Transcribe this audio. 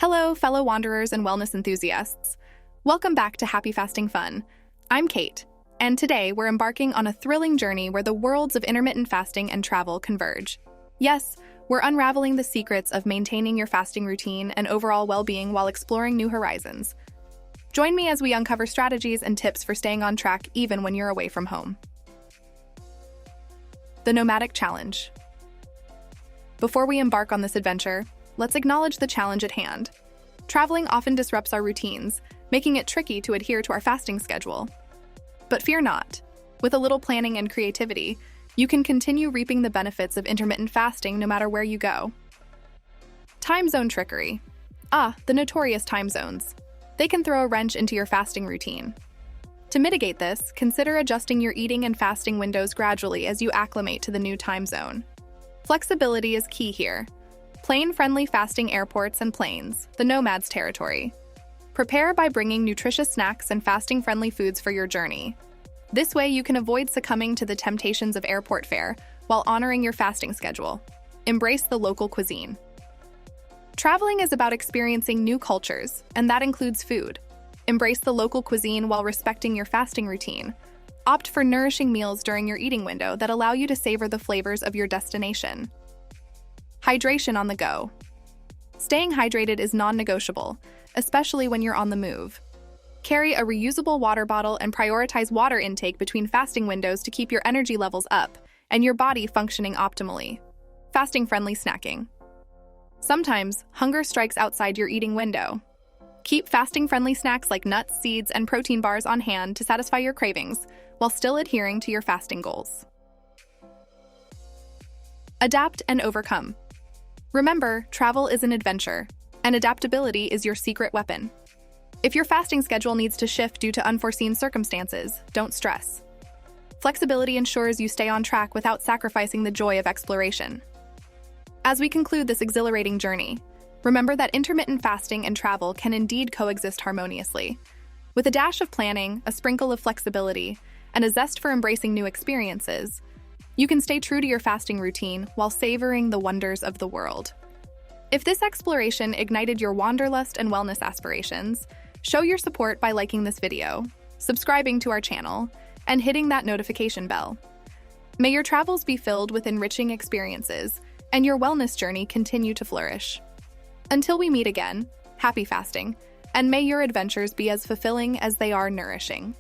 Hello, fellow wanderers and wellness enthusiasts. Welcome back to Happy Fasting Fun. I'm Kate, and today we're embarking on a thrilling journey where the worlds of intermittent fasting and travel converge. Yes, we're unraveling the secrets of maintaining your fasting routine and overall well-being while exploring new horizons. Join me as we uncover strategies and tips for staying on track even when you're away from home. The Nomadic Challenge. Before we embark on this adventure, let's acknowledge the challenge at hand. Traveling often disrupts our routines, making it tricky to adhere to our fasting schedule. But fear not. With a little planning and creativity, you can continue reaping the benefits of intermittent fasting no matter where you go. Time zone trickery. The notorious time zones. They can throw a wrench into your fasting routine. To mitigate this, consider adjusting your eating and fasting windows gradually as you acclimate to the new time zone. Flexibility is key here. Plane-friendly fasting airports and planes, the nomad's territory. Prepare by bringing nutritious snacks and fasting-friendly foods for your journey. This way you can avoid succumbing to the temptations of airport fare while honoring your fasting schedule. Embrace the local cuisine. Traveling is about experiencing new cultures, and that includes food. Embrace the local cuisine while respecting your fasting routine. Opt for nourishing meals during your eating window that allow you to savor the flavors of your destination. Hydration on the go. Staying hydrated is non-negotiable, especially when you're on the move. Carry a reusable water bottle and prioritize water intake between fasting windows to keep your energy levels up and your body functioning optimally. Fasting-friendly snacking. Sometimes, hunger strikes outside your eating window. Keep fasting-friendly snacks like nuts, seeds, and protein bars on hand to satisfy your cravings while still adhering to your fasting goals. Adapt and overcome. Remember, travel is an adventure, and adaptability is your secret weapon. If your fasting schedule needs to shift due to unforeseen circumstances, don't stress. Flexibility ensures you stay on track without sacrificing the joy of exploration. As we conclude this exhilarating journey, remember that intermittent fasting and travel can indeed coexist harmoniously. With a dash of planning, a sprinkle of flexibility, and a zest for embracing new experiences, you can stay true to your fasting routine while savoring the wonders of the world. If this exploration ignited your wanderlust and wellness aspirations, show your support by liking this video, subscribing to our channel, and hitting that notification bell. May your travels be filled with enriching experiences, and your wellness journey continue to flourish. Until we meet again, happy fasting, and may your adventures be as fulfilling as they are nourishing.